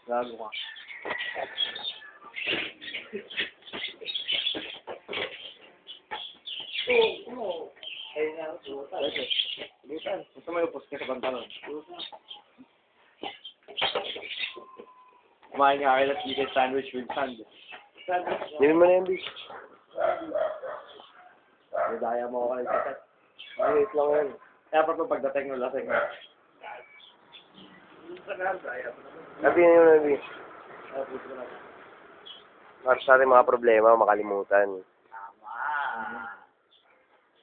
Gago ka. Oo. Ay, nakututan. Lutan. Gusto mo yung upos ka sa pantalon? Kumain nga kayo ng chicken sandwich with sand. Dinin mo na yung bis. Madaya mo ako kayo sa kat. Wait lang yan. Kaya pa pagdating ng lasing na. Sabi na yun, Nabi. Para sa ating mga problema, makalimutan.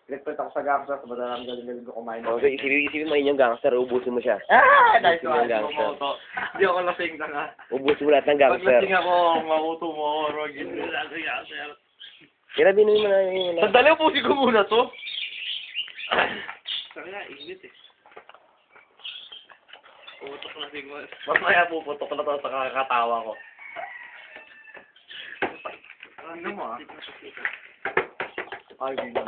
Pinagplit ako sa gangster, sa madalang galing-galing ko kumain. Okay, isipin mo yung gangster, ubusin mo siya. Ah! Nice Ubusin mo one! yung gangster. Mamuto. Hindi ako lasing na nga. Ubusin mo lahat ng Pag gangster. lasing ako, mamuto mo ako. Rogin mo lang sa gangster. Kaya binin mo na yun. Sandali, upusin ko muna to. Sabi nga, init eh. Puputok na sigmo. Mas maya puputok na to sa kakatawa ko. Ano mo ah? Ay, hindi.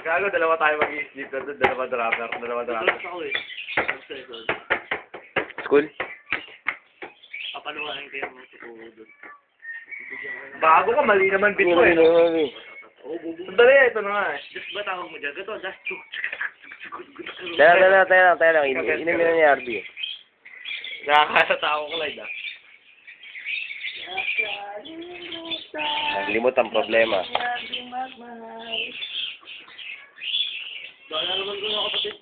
Gago, dalawa tayo mag-i-sleep na doon. Dalawa driver. Gusto ako eh. School? Papaluwain kayo mga tutuwo doon. Bago ka, mali naman bit mo eh. Sandali, ito na nga eh. Just ba tawag mo dyan? Gato, just chuk. Tayo lang. Inumin na ni RB. Nakakatawa ko, Clyde ah. Naglimot ang problema. Bala naman ko yung kapatid.